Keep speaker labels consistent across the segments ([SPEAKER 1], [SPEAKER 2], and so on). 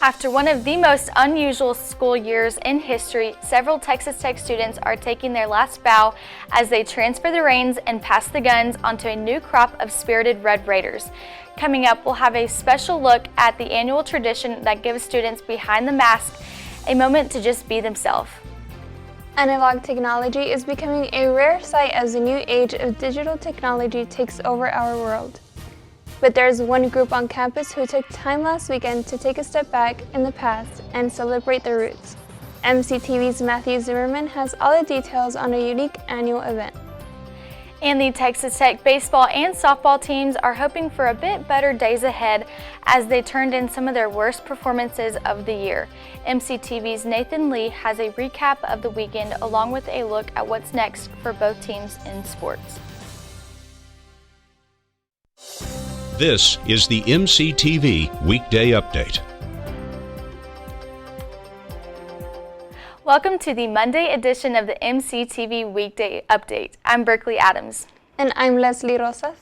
[SPEAKER 1] After one of the most unusual school years in history, several Texas Tech students are taking their last bow as they transfer the reins and pass the guns onto a new crop of spirited Red Raiders. Coming up, we'll have a special look at the annual tradition that gives students behind the mask a moment to just be themselves.
[SPEAKER 2] Analog technology is becoming a rare sight as the new age of digital technology takes over our world. But there's one group on campus who took time last weekend to take a step back in the past and celebrate their roots. MCTV's Matthew Zimmerman has all the details on a unique annual event.
[SPEAKER 1] And the Texas Tech baseball and softball teams are hoping for a bit better days ahead as they turned in some of their worst performances of the year. MCTV's Nathan Lee has a recap of the weekend along with a look at what's next for both teams in sports.
[SPEAKER 3] This is the MCTV Weekday Update.
[SPEAKER 1] Welcome to the Monday edition of the MCTV Weekday Update. I'm Berkeley Adams.
[SPEAKER 2] And I'm Lesslie Rosas.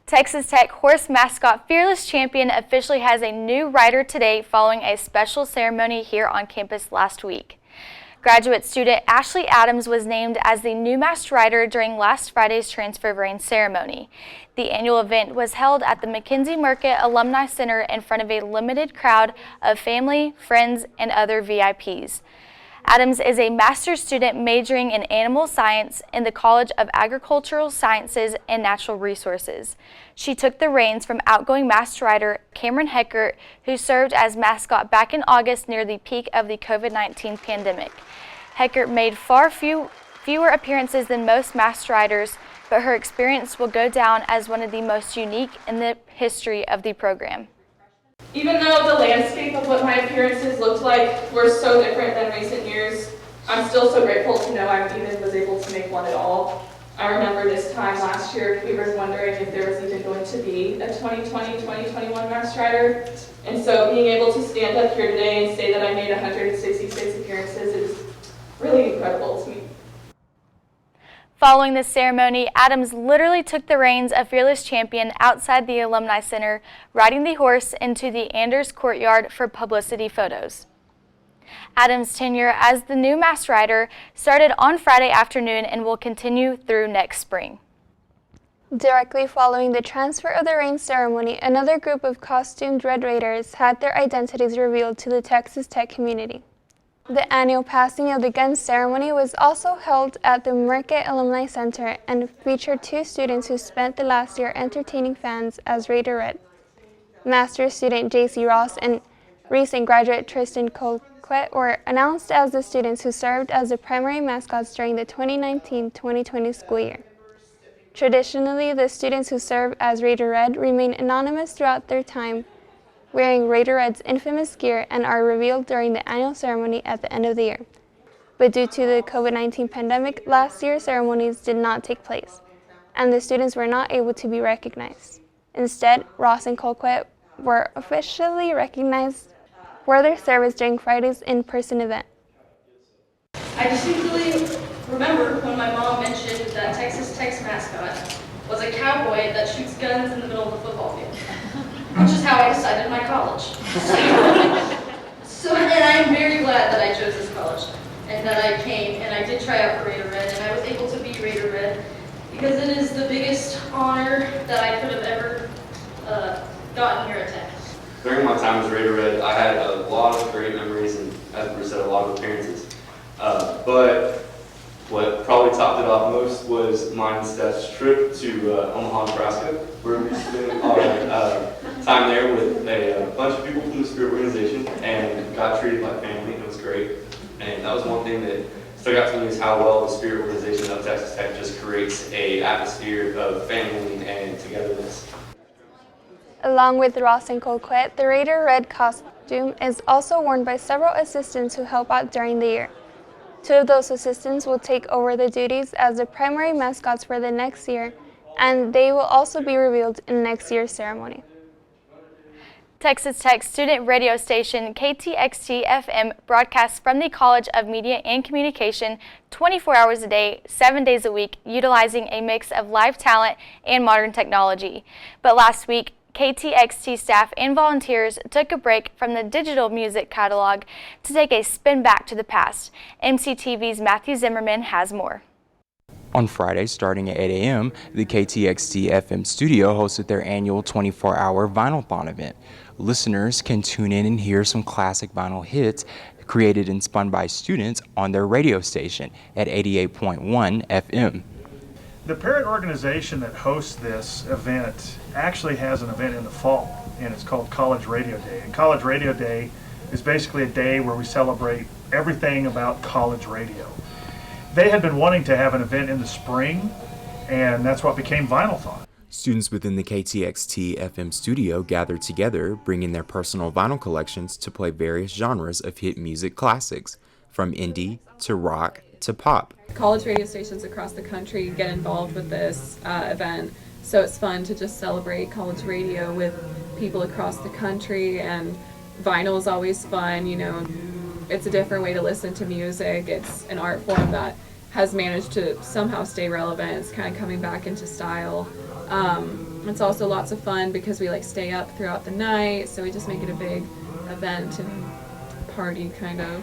[SPEAKER 1] Texas Tech horse mascot Fearless Champion officially has a new rider today following a special ceremony here on campus last week. Graduate student Ashley Adams was named as the new masked rider during last Friday's transfer of reins ceremony. The annual event was held at the McKenzie Market Alumni Center in front of a limited crowd of family, friends, and other VIPs. Adams is a master's student majoring in animal science in the College of Agricultural Sciences and Natural Resources. She took the reins from outgoing masked rider Cameron Heckert, who served as mascot back in August near the peak of the COVID-19 pandemic. Heckert made far fewer appearances than most masked riders, but her experience will go down as one of the most unique in the history of the program.
[SPEAKER 4] Even though the landscape of what my appearances looked like were so different than recent years, I'm still so grateful to know I even was able to make one at all. I remember this time last year, we were wondering if there was even going to be a 2020-2021 masked rider. And so being able to stand up here today and say that I made 166 appearances is really incredible to me.
[SPEAKER 1] Following this ceremony, Adams literally took the reins of Fearless Champion outside the Alumni Center, riding the horse into the Anders courtyard for publicity photos. Adams' tenure as the new masked rider started on Friday afternoon and will continue through next spring.
[SPEAKER 2] Directly following the transfer of the reins ceremony, another group of costumed Red Raiders had their identities revealed to the Texas Tech community. The annual passing of the gun ceremony was also held at the Market Alumni Center and featured two students who spent the last year entertaining fans as Raider Red. Master's student J.C. Ross and recent graduate Tristan Colquet were announced as the students who served as the primary mascots during the 2019-2020 school year. Traditionally, the students who serve as Raider Red remain anonymous throughout their time, wearing Raider Red's infamous gear, and are revealed during the annual ceremony at the end of the year. But due to the COVID-19 pandemic, last year's ceremonies did not take place, and the students were not able to be recognized. Instead, Ross and Colquet were officially recognized for their service during Friday's in-person event.
[SPEAKER 5] I distinctly remember when my mom mentioned that Texas Tech's mascot was a cowboy that shoots guns in the middle of the football field. Which is how I decided my college. And I'm very glad that I chose this college and that I came and I did try out for Raider Red and I was able to be Raider Red because it is the biggest honor that I could have ever gotten here at Tech.
[SPEAKER 6] During my time as Raider Red, I had a lot of great memories and, as Bruce said, a lot of appearances. But what probably topped it off most was mine and Steph's trip to Omaha, Nebraska, where we spent our time there with a bunch of people from the Spirit organization and got treated like family. It was great. And that was one thing that stuck out to me is how well the Spirit organization of Texas Tech just creates an atmosphere of family and togetherness.
[SPEAKER 2] Along with Ross and Colquet, the Raider Red costume is also worn by several assistants who help out during the year. Two of those assistants will take over the duties as the primary mascots for the next year, and they will also be revealed in next year's ceremony.
[SPEAKER 1] Texas Tech student radio station KTXT-FM broadcasts from the College of Media and Communication 24 hours a day, 7 days a week, utilizing a mix of live talent and modern technology. But last week, KTXT staff and volunteers took a break from the digital music catalog to take a spin back to the past. MCTV's Matthew Zimmerman has more.
[SPEAKER 7] On Friday, starting at 8 a.m., the KTXT FM studio hosted their annual 24-hour Vinyl-thon event. Listeners can tune in and hear some classic vinyl hits created and spun by students on their radio station at 88.1 FM.
[SPEAKER 8] The parent organization that hosts this event actually has an event in the fall, and it's called College Radio Day. And College Radio Day is basically a day where we celebrate everything about college radio. They had been wanting to have an event in the spring, and that's what became Vinyl-thon.
[SPEAKER 7] Students within the KTXT FM studio gathered together, bringing their personal vinyl collections to play various genres of hit music classics, from indie to rock to pop.
[SPEAKER 9] College radio stations across the country get involved with this event, so it's fun to just celebrate college radio with people across the country, and vinyl is always fun, you know. It's a different way to listen to music. It's an art form that has managed to somehow stay relevant. It's kind of coming back into style. It's also lots of fun because we stay up throughout the night, so we just make it a big event and party kind of.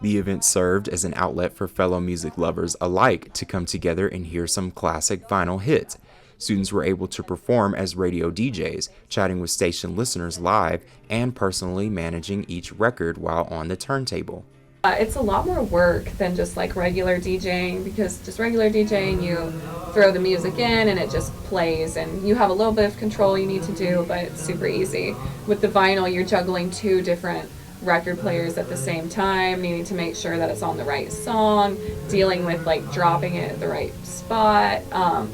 [SPEAKER 7] The event served as an outlet for fellow music lovers alike to come together and hear some classic vinyl hits. Students were able to perform as radio DJs, chatting with station listeners live and personally managing each record while on the turntable.
[SPEAKER 9] It's a lot more work than just regular DJing, because just regular DJing, you throw the music in and it just plays, and you have a little bit of control you need to do, but it's super easy. With the vinyl, you're juggling two different record players at the same time, needing to make sure that it's on the right song, dealing with dropping it at the right spot.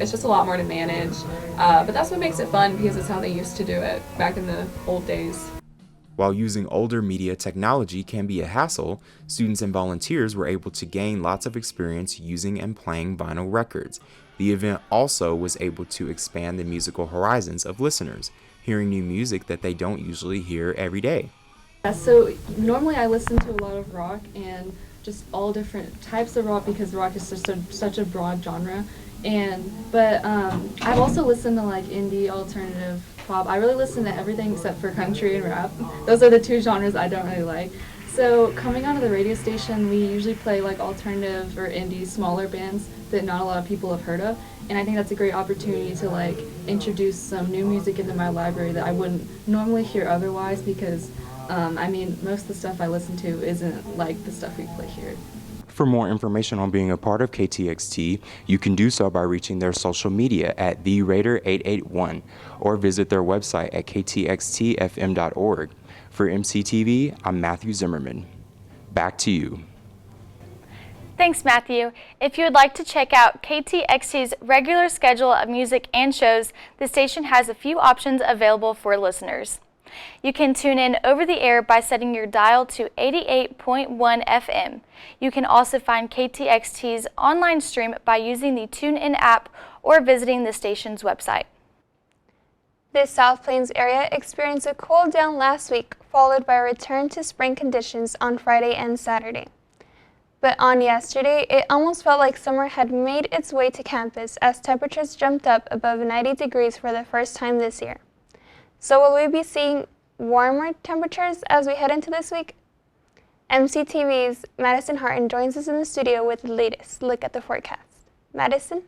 [SPEAKER 9] It's just a lot more to manage, but that's what makes it fun, because it's how they used to do it back in the old days.
[SPEAKER 7] While using older media technology can be a hassle, students and volunteers were able to gain lots of experience using and playing vinyl records. The event also was able to expand the musical horizons of listeners, hearing new music that they don't usually hear every day.
[SPEAKER 9] So normally I listen to a lot of rock and just all different types of rock, because rock is just such a broad genre. But I've also listened to indie, alternative, pop. I really listen to everything except for country and rap. Those are the two genres I don't really like. So coming onto the radio station, we usually play alternative or indie, smaller bands that not a lot of people have heard of. And I think that's a great opportunity to introduce some new music into my library that I wouldn't normally hear otherwise, because most of the stuff I listen to isn't like the stuff we play here.
[SPEAKER 7] For more information on being a part of KTXT, you can do so by reaching their social media at TheRaider881 or visit their website at ktxtfm.org. For MCTV, I'm Matthew Zimmerman. Back to you.
[SPEAKER 1] Thanks, Matthew. If you would like to check out KTXT's regular schedule of music and shows, the station has a few options available for listeners. You can tune in over the air by setting your dial to 88.1 FM. You can also find KTXT's online stream by using the TuneIn app or visiting the station's website.
[SPEAKER 2] The South Plains area experienced a cool down last week, followed by a return to spring conditions on Friday and Saturday. But on yesterday, it almost felt like summer had made its way to campus as temperatures jumped up above 90 degrees for the first time this year. So will we be seeing warmer temperatures as we head into this week? MCTV's Madison Hartin joins us in the studio with the latest look at the forecast. Madison?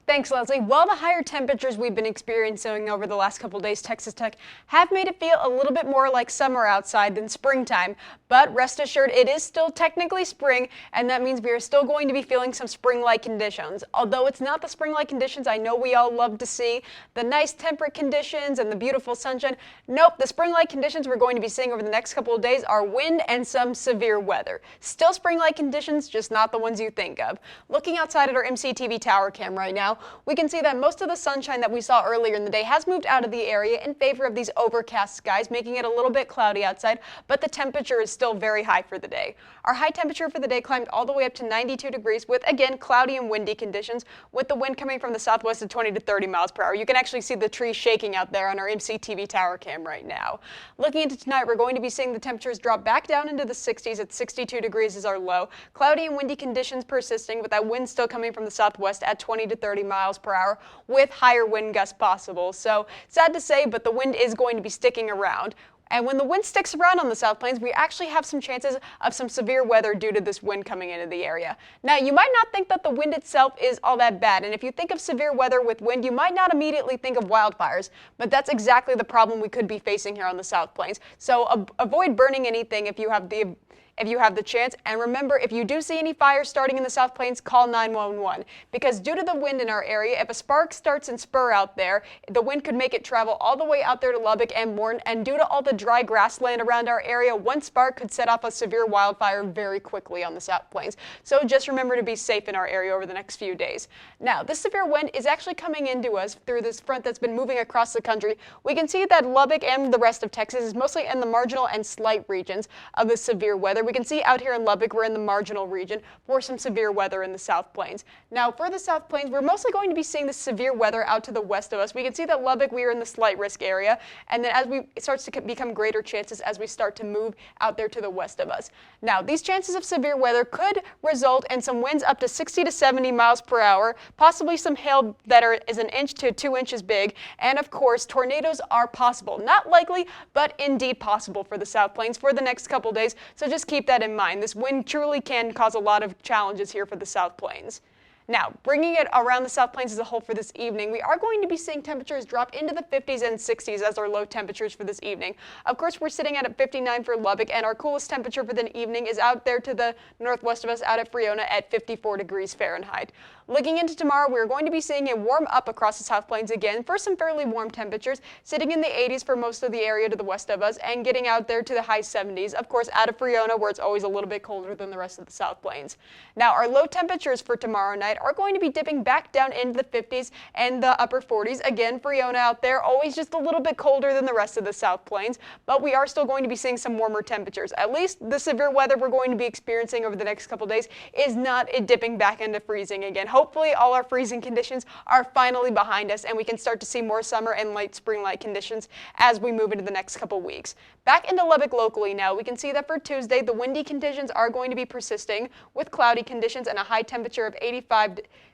[SPEAKER 10] Thanks, Leslie. Well, the higher temperatures we've been experiencing over the last couple days, Texas Tech, have made it feel a little bit more like summer outside than springtime. But rest assured, it is still technically spring, and that means we are still going to be feeling some spring-like conditions. Although it's not the spring-like conditions I know we all love to see, the nice temperate conditions and the beautiful sunshine. Nope, the spring-like conditions we're going to be seeing over the next couple of days are wind and some severe weather. Still spring-like conditions, just not the ones you think of. Looking outside at our MCTV tower cam right now, we can see that most of the sunshine that we saw earlier in the day has moved out of the area in favor of these overcast skies, making it a little bit cloudy outside, but the temperature is still very high for the day. Our high temperature for the day climbed all the way up to 92 degrees with, again, cloudy and windy conditions, with the wind coming from the southwest at 20 to 30 miles per hour. You can actually see the trees shaking out there on our MCTV tower cam right now. Looking into tonight, we're going to be seeing the temperatures drop back down into the 60s at 62 degrees is our low. Cloudy and windy conditions persisting, with that wind still coming from the southwest at 20 to 30 miles per hour with higher wind gusts possible. So sad to say, but the wind is going to be sticking around. And when the wind sticks around on the South Plains, we actually have some chances of some severe weather due to this wind coming into the area. Now, you might not think that the wind itself is all that bad, and if you think of severe weather with wind, you might not immediately think of wildfires, but that's exactly the problem we could be facing here on the South Plains. So avoid burning anything if you have the chance, and remember, if you do see any fires starting in the South Plains, call 911, because due to the wind in our area, if a spark starts and spur out there, the wind could make it travel all the way out there to Lubbock and Morton, and due to all the dry grassland around our area, one spark could set off a severe wildfire very quickly on the South Plains. So just remember to be safe in our area over the next few days. Now, this severe wind is actually coming into us through this front that's been moving across the country. We can see that Lubbock and the rest of Texas is mostly in the marginal and slight regions of the severe weather. We can see out here in Lubbock, we're in the marginal region for some severe weather in the South Plains. Now, for the South Plains, we're mostly going to be seeing the severe weather out to the west of us. We can see that Lubbock, we are in the slight risk area, and then it starts to become greater chances as we start to move out there to the west of us. Now, these chances of severe weather could result in some winds up to 60 to 70 miles per hour, possibly some hail that is 1 inch to 2 inches big, and of course, tornadoes are possible. Not likely, but indeed possible for the South Plains for the next couple days, so just keep that in mind. This wind truly can cause a lot of challenges here for the South Plains. Now, bringing it around the South Plains as a whole for this evening, we are going to be seeing temperatures drop into the 50s and 60s as our low temperatures for this evening. Of course, we're sitting at 59 for Lubbock, and our coolest temperature for the evening is out there to the northwest of us, out at Friona at 54 degrees Fahrenheit. Looking into tomorrow, we're going to be seeing it warm up across the South Plains again for some fairly warm temperatures, sitting in the 80s for most of the area to the west of us and getting out there to the high 70s, of course, out of Friona, where it's always a little bit colder than the rest of the South Plains. Now, our low temperatures for tomorrow night are going to be dipping back down into the 50s and the upper 40s. Again, Friona out there, always just a little bit colder than the rest of the South Plains, but we are still going to be seeing some warmer temperatures. At least the severe weather we're going to be experiencing over the next couple days is not dipping back into freezing again. Hopefully, all our freezing conditions are finally behind us, and we can start to see more summer and late spring-like conditions as we move into the next couple weeks. Back into Lubbock locally now, we can see that for Tuesday, the windy conditions are going to be persisting with cloudy conditions and a high temperature of 85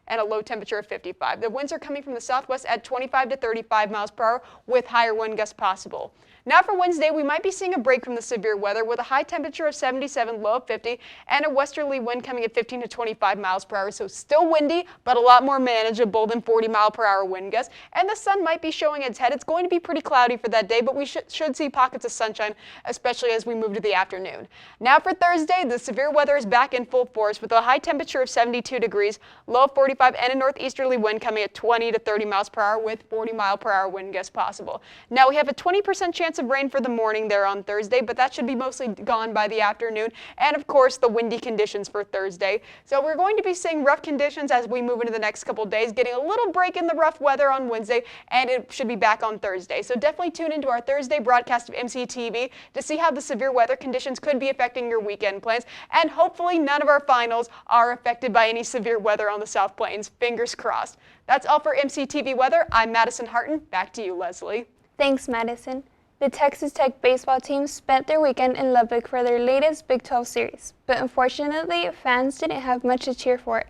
[SPEAKER 10] and a low temperature of 55. The winds are coming from the southwest at 25 to 35 miles per hour with higher wind gusts possible. Now for Wednesday, we might be seeing a break from the severe weather with a high temperature of 77, low of 50, and a westerly wind coming at 15 to 25 miles per hour. So still windy, but a lot more manageable than 40 mile per hour wind gusts. And the sun might be showing its head. It's going to be pretty cloudy for that day, but we should see pockets of sunshine, especially as we move to the afternoon. Now for Thursday, the severe weather is back in full force with a high temperature of 72 degrees, low of 45, and a northeasterly wind coming at 20 to 30 miles per hour with 40 mile per hour wind gusts possible. Now we have a 20% chance of rain for the morning there on Thursday, but that should be mostly gone by the afternoon, and of course the windy conditions for Thursday. So we're going to be seeing rough conditions as we move into the next couple days, getting a little break in the rough weather on Wednesday, and it should be back on Thursday. So definitely tune into our Thursday broadcast of MCTV to see how the severe weather conditions could be affecting your weekend plans, and hopefully none of our finals are affected by any severe weather on the South Plains. Fingers crossed. That's all for MCTV Weather. I'm Madison Hartin. Back to you, Leslie.
[SPEAKER 2] Thanks, Madison. The Texas Tech baseball team spent their weekend in Lubbock for their latest Big 12 series, but unfortunately, fans didn't have much to cheer for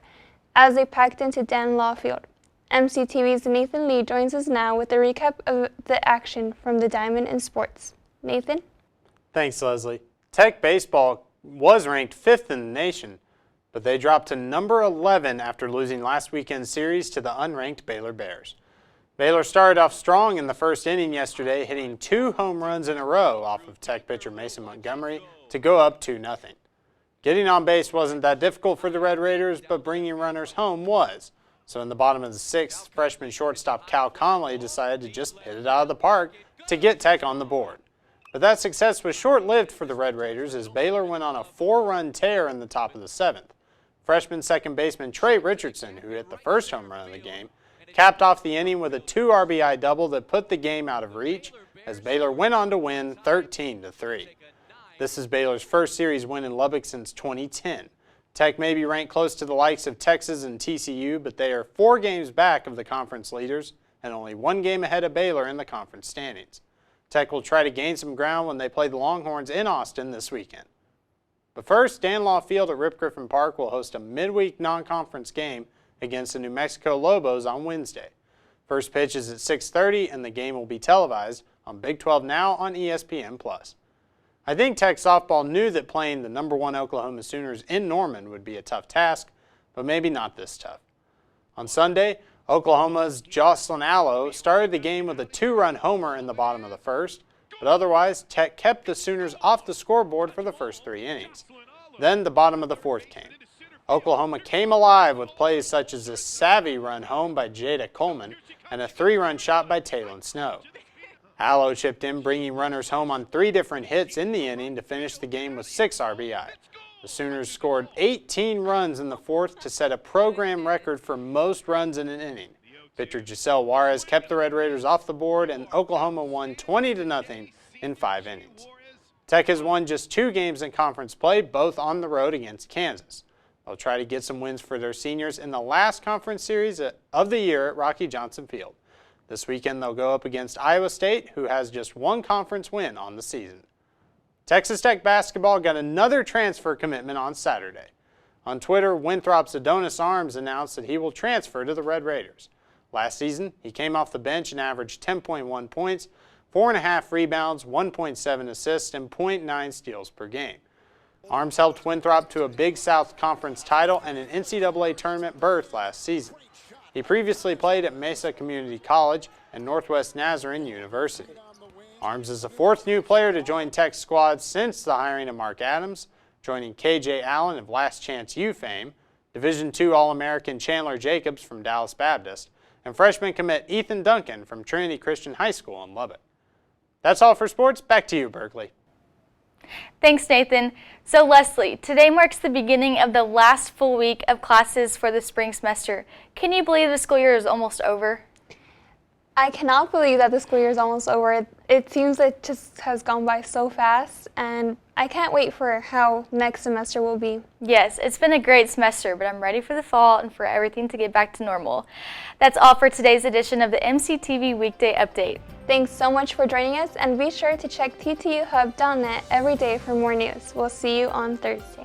[SPEAKER 2] as they packed into Dan Law Field. MCTV's Nathan Lee joins us now with a recap of the action from the Diamond in Sports. Nathan?
[SPEAKER 11] Thanks, Leslie. Tech baseball was ranked 5th in the nation, but they dropped to number 11 after losing last weekend's series to the unranked Baylor Bears. Baylor started off strong in the first inning yesterday, hitting 2 home runs in a row off of Tech pitcher Mason Montgomery to go up 2-0. Getting on base wasn't that difficult for the Red Raiders, but bringing runners home was. So in the bottom of the 6th, freshman shortstop Cal Conley decided to just hit it out of the park to get Tech on the board. But that success was short-lived for the Red Raiders as Baylor went on a 4-run tear in the top of the 7th. Freshman second baseman Trey Richardson, who hit the first home run of the game, capped off the inning with a 2 RBI double that put the game out of reach as Baylor went on to win 13-3. This is Baylor's first series win in Lubbock since 2010. Tech may be ranked close to the likes of Texas and TCU, but they are 4 games back of the conference leaders and only 1 game ahead of Baylor in the conference standings. Tech will try to gain some ground when they play the Longhorns in Austin this weekend. But first, Dan Law Field at Rip Griffin Park will host a midweek non-conference game against the New Mexico Lobos on Wednesday. First pitch is at 6:30 and the game will be televised on Big 12 Now on ESPN+. I think Tech softball knew that playing the #1 Oklahoma Sooners in Norman would be a tough task, but maybe not this tough. On Sunday, Oklahoma's Jocelyn Allo started the game with a 2-run homer in the bottom of the first, but otherwise Tech kept the Sooners off the scoreboard for the first 3 innings. Then the bottom of the fourth came. Oklahoma came alive with plays such as a savvy run home by Jada Coleman and a 3-run shot by Taylon Snow. Allo chipped in, bringing runners home on 3 different hits in the inning to finish the game with 6 RBI. The Sooners scored 18 runs in the fourth to set a program record for most runs in an inning. Pitcher Giselle Juarez kept the Red Raiders off the board, and Oklahoma won 20-0 in 5 innings. Tech has won just 2 games in conference play, both on the road against Kansas. They'll try to get some wins for their seniors in the last conference series of the year at Rocky Johnson Field. This weekend they'll go up against Iowa State, who has just 1 conference win on the season. Texas Tech basketball got another transfer commitment on Saturday. On Twitter, Winthrop's Adonis Arms announced that he will transfer to the Red Raiders. Last season, he came off the bench and averaged 10.1 points, 4.5 rebounds, 1.7 assists, and 0.9 steals per game. Arms helped Winthrop to a Big South Conference title and an NCAA tournament berth last season. He previously played at Mesa Community College and Northwest Nazarene University. Arms is the 4th new player to join Tech's squad since the hiring of Mark Adams, joining KJ Allen of Last Chance U fame, Division II All-American Chandler Jacobs from Dallas Baptist, and freshman commit Ethan Duncan from Trinity Christian High School in Lubbock. That's all for sports. Back to you, Berkeley.
[SPEAKER 1] Thanks, Nathan. So Lesslie, today marks the beginning of the last full week of classes for the spring semester. Can you believe the school year is almost over?
[SPEAKER 2] I cannot believe that the school year is almost over. It seems it just has gone by so fast, and I can't wait for how next semester will be.
[SPEAKER 1] Yes, it's been a great semester, but I'm ready for the fall and for everything to get back to normal. That's all for today's edition of the MCTV Weekday Update.
[SPEAKER 2] Thanks so much for joining us, and be sure to check ttuhub.net every day for more news. We'll see you on Thursday.